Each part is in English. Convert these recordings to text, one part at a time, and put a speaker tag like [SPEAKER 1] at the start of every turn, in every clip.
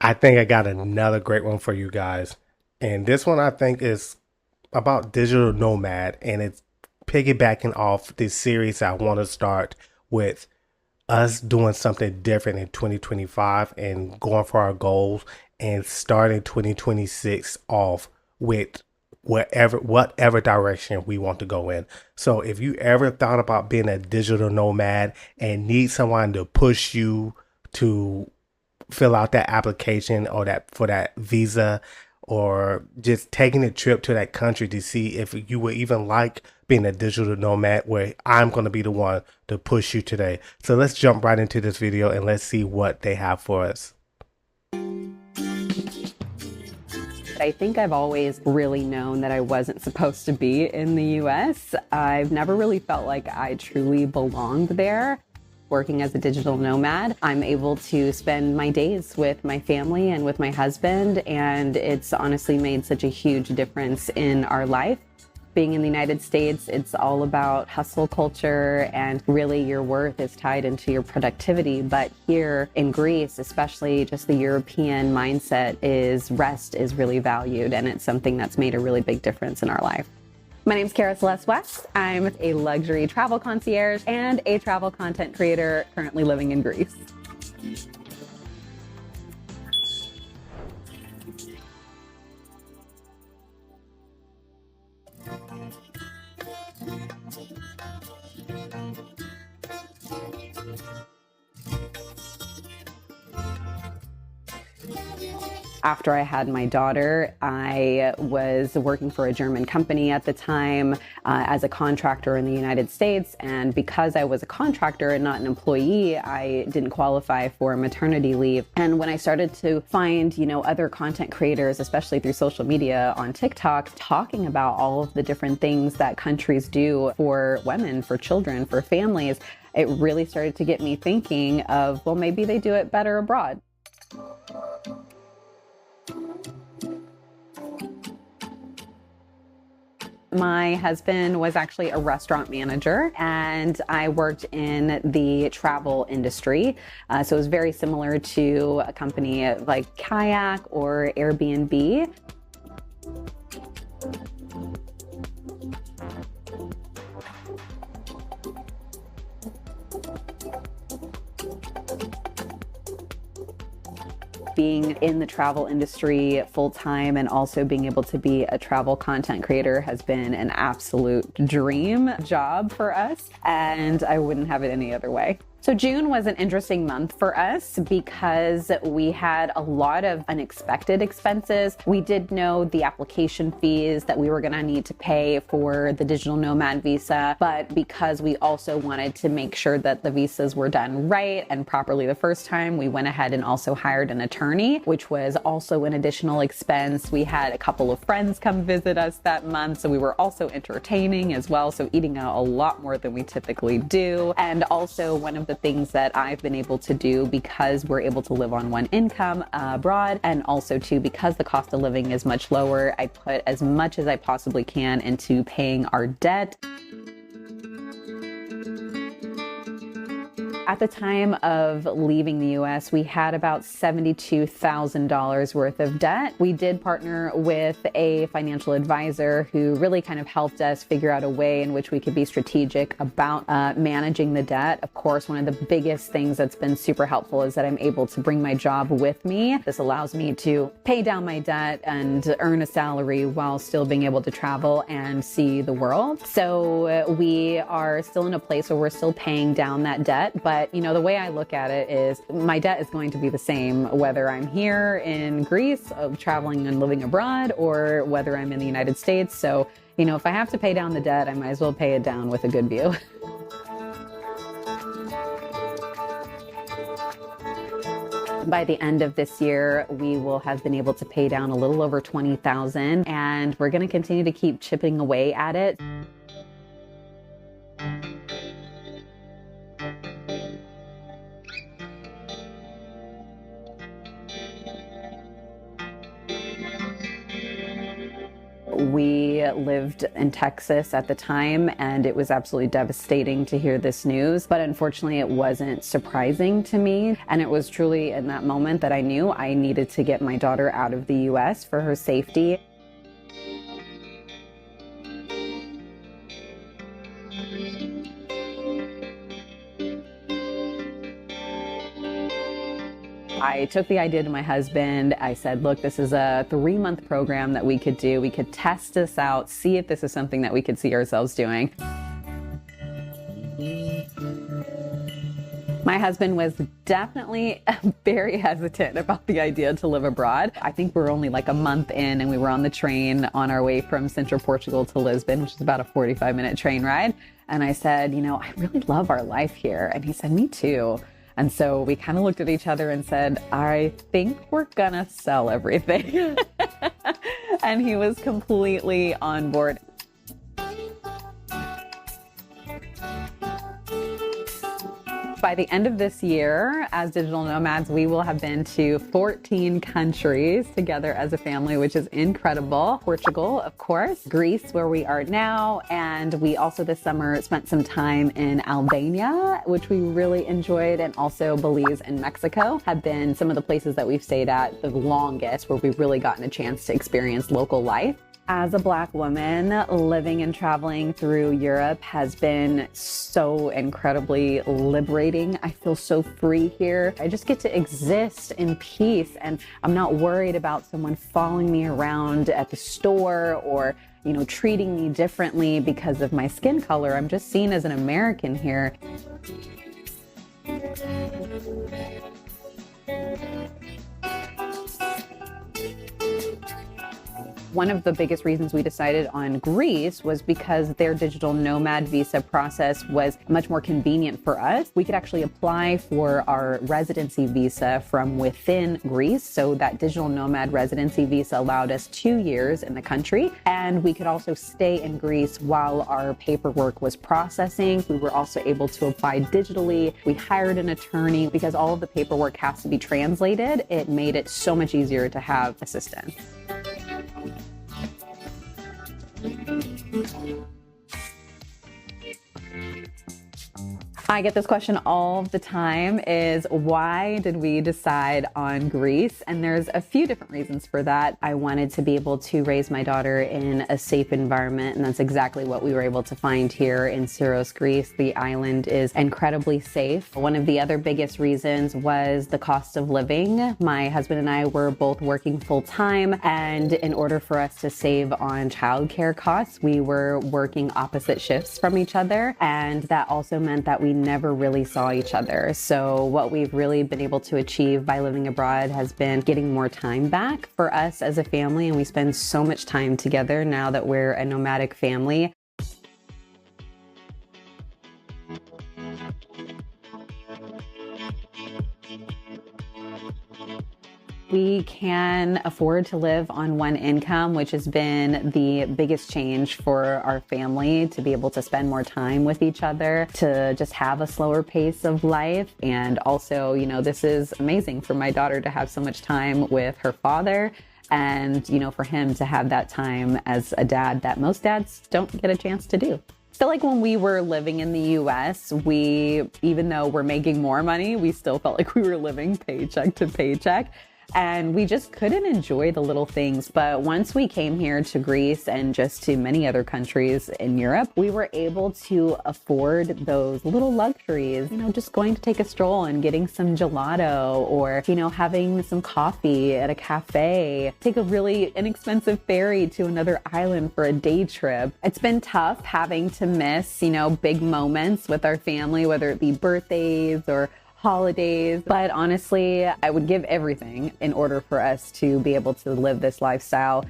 [SPEAKER 1] I think I got another great one for you guys. And this one I think is about digital nomad, and it's piggybacking off this series I want to start with us doing something different in 2025 and going for our goals and starting 2026 off with whatever direction we want to go in. So if you ever thought about being a digital nomad and need someone to push you to fill out that application or that for that visa, or just taking a trip to that country to see if you would even like being a digital nomad, where I'm going to be the one to push you today. So let's jump right into this video and let's see what they have for us.
[SPEAKER 2] I think I've always really known that I wasn't supposed to be in the US. I've never really felt like I truly belonged there. Working as a digital nomad, I'm able to spend my days with my family and with my husband, and it's honestly made such a huge difference in our life. Being in the United States, it's all about hustle culture, and really your worth is tied into your productivity. But here in Greece, especially, just the European mindset is rest is really valued, and it's something that's made a really big difference in our life. My name is Kara Celeste West. I'm a luxury travel concierge and a travel content creator currently living in Greece. After I had my daughter, I was working for a German company at the time as a contractor in the United States. And because I was a contractor and not an employee, I didn't qualify for maternity leave. And when I started to find, other content creators, especially through social media on TikTok, talking about all of the different things that countries do for women, for children, for families, it really started to get me thinking of, well, maybe they do it better abroad. My husband was actually a restaurant manager, and I worked in the travel industry. So it was very similar to a company like Kayak or Airbnb. Being in the travel industry full-time and also being able to be a travel content creator has been an absolute dream job for us, and I wouldn't have it any other way. So June was an interesting month for us because we had a lot of unexpected expenses. We did know the application fees that we were going to need to pay for the digital nomad visa, but because we also wanted to make sure that the visas were done right and properly the first time, we went ahead and also hired an attorney, which was also an additional expense. We had a couple of friends come visit us that month, so we were also entertaining as well, so eating out a lot more than we typically do. And also one of the things that I've been able to do, because we're able to live on one income abroad, and also too because the cost of living is much lower, I put as much as I possibly can into paying our debt. At the time of leaving the US, we had about $72,000 worth of debt. We did partner with a financial advisor who really kind of helped us figure out a way in which we could be strategic about managing the debt. Of course, one of the biggest things that's been super helpful is that I'm able to bring my job with me. This allows me to pay down my debt and earn a salary while still being able to travel and see the world. So we are still in a place where we're still paying down that debt, but the way I look at it is my debt is going to be the same whether I'm here in Greece, traveling and living abroad, or whether I'm in the United States. So, if I have to pay down the debt, I might as well pay it down with a good view. By the end of this year, we will have been able to pay down a little over $20,000, and we're going to continue to keep chipping away at it. We lived in Texas at the time, and it was absolutely devastating to hear this news. But unfortunately, it wasn't surprising to me. And it was truly in that moment that I knew I needed to get my daughter out of the US for her safety. I took the idea to my husband. I said, look, this is a 3-month program that we could do. We could test this out, see if this is something that we could see ourselves doing. My husband was definitely very hesitant about the idea to live abroad. I think we were only like a month in, and we were on the train on our way from central Portugal to Lisbon, which is about a 45-minute train ride. And I said, I really love our life here. And he said, me too. And so we kind of looked at each other and said, I think we're gonna sell everything. And he was completely on board. By the end of this year, as digital nomads, we will have been to 14 countries together as a family, which is incredible. Portugal, of course, Greece, where we are now, and we also this summer spent some time in Albania, which we really enjoyed, and also Belize and Mexico have been some of the places that we've stayed at the longest, where we've really gotten a chance to experience local life. As a Black woman, living and traveling through Europe has been so incredibly liberating. I feel so free here. I just get to exist in peace, and I'm not worried about someone following me around at the store or, treating me differently because of my skin color. I'm just seen as an American here. One of the biggest reasons we decided on Greece was because their digital nomad visa process was much more convenient for us. We could actually apply for our residency visa from within Greece. So that digital nomad residency visa allowed us 2 years in the country. And we could also stay in Greece while our paperwork was processing. We were also able to apply digitally. We hired an attorney because all of the paperwork has to be translated. It made it so much easier to have assistance. I get this question all the time, is why did we decide on Greece? And there's a few different reasons for that. I wanted to be able to raise my daughter in a safe environment, and that's exactly what we were able to find here in Syros, Greece. The island is incredibly safe. One of the other biggest reasons was the cost of living. My husband and I were both working full time, and in order for us to save on childcare costs, we were working opposite shifts from each other, and that also meant that we never really saw each other. So what we've really been able to achieve by living abroad has been getting more time back for us as a family, and we spend so much time together now that we're a nomadic family. We can afford to live on one income, which has been the biggest change for our family, to be able to spend more time with each other, to just have a slower pace of life. And also, this is amazing for my daughter to have so much time with her father, and, for him to have that time as a dad that most dads don't get a chance to do. I feel like when we were living in the US, even though we're making more money, we still felt like we were living paycheck to paycheck. And we just couldn't enjoy the little things. But once we came here to Greece and just to many other countries in Europe, we were able to afford those little luxuries, just going to take a stroll and getting some gelato, or, having some coffee at a cafe, take a really inexpensive ferry to another island for a day trip. It's been tough having to miss, big moments with our family, whether it be birthdays or holidays. But honestly, I would give everything in order for us to be able to live this lifestyle.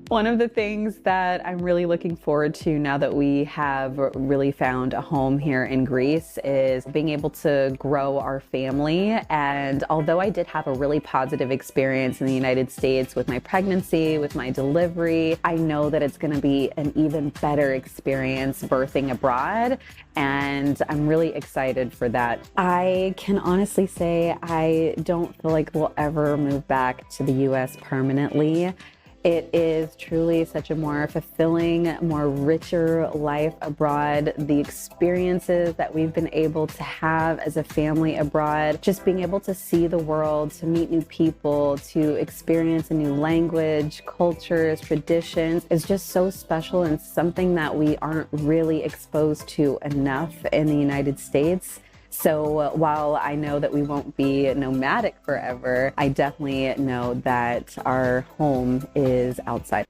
[SPEAKER 2] One of the things that I'm really looking forward to now that we have really found a home here in Greece is being able to grow our family. And although I did have a really positive experience in the United States with my pregnancy, with my delivery, I know that it's going to be an even better experience birthing abroad. And I'm really excited for that. I can honestly say I don't feel like we'll ever move back to the US permanently. It is truly such a more fulfilling, more richer life abroad. The experiences that we've been able to have as a family abroad, just being able to see the world, to meet new people, to experience a new language, cultures, traditions is just so special and something that we aren't really exposed to enough in the United States. So while I know that we won't be nomadic forever, I definitely know that our home is outside.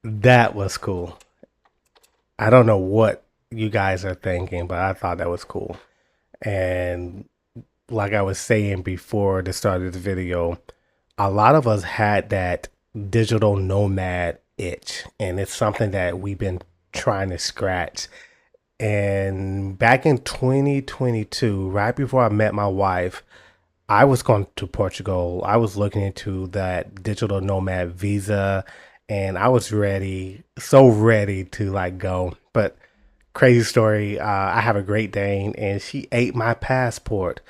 [SPEAKER 1] That was cool. I don't know what you guys are thinking, but I thought that was cool. And like I was saying before the start of the video, a lot of us had that digital nomad itch, and it's something that we've been trying to scratch. And back in 2022, right before I met my wife, I was going to Portugal. I was looking into that digital nomad visa and I was ready, so ready to like go. But crazy story, I have a Great Dane and she ate my passport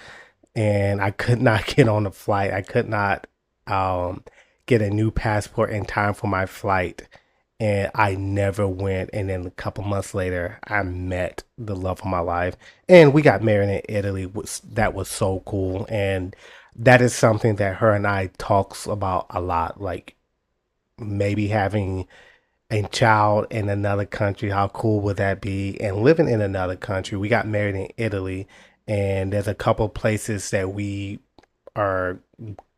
[SPEAKER 1] and I could not get on the flight. I could not um, get a new passport in time for my flight. And I never went. And then a couple months later, I met the love of my life, and we got married in Italy. That was so cool, and that is something that her and I talks about a lot. Like maybe having a child in another country. How cool would that be? And living in another country. We got married in Italy, and there's a couple places that we are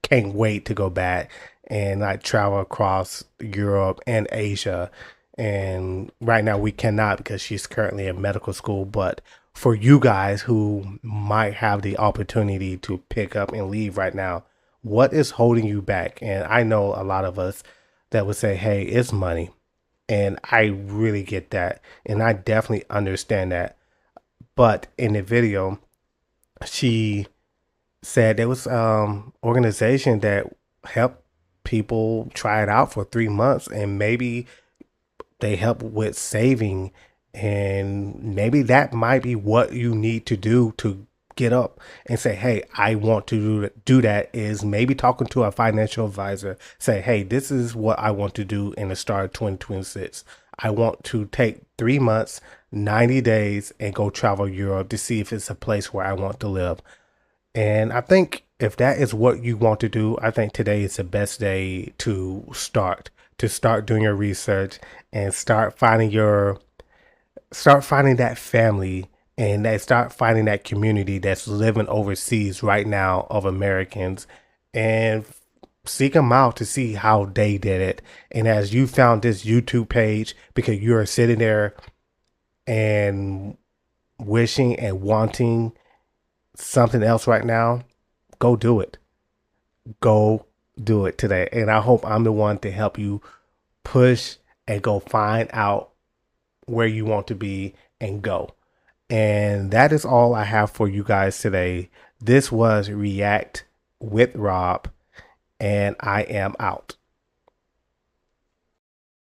[SPEAKER 1] can't wait to go back and like travel across Europe and Asia. And right now we cannot because she's currently in medical school. But for you guys who might have the opportunity to pick up and leave right now, what is holding you back? And I know a lot of us that would say, hey, it's money. And I really get that. And I definitely understand that. But in the video, she said there was organization that helped people try it out for 3 months and maybe they help with saving, and maybe that might be what you need to do to get up and say, hey, I want to do that. Is maybe talking to a financial advisor, say, hey, this is what I want to do in the start of 2026. I want to take 3 months, 90 days and go travel Europe to see if it's a place where I want to live. And I think if that is what you want to do, I think today is the best day to start doing your research and start finding that family and that start finding that community that's living overseas right now of Americans and seek them out to see how they did it. And as you found this YouTube page because you're sitting there and wishing and wanting something else right now, go do it. Go do it today. And I hope I'm the one to help you push and go find out where you want to be and go. And that is all I have for you guys today. This was React with Rob, and I am out.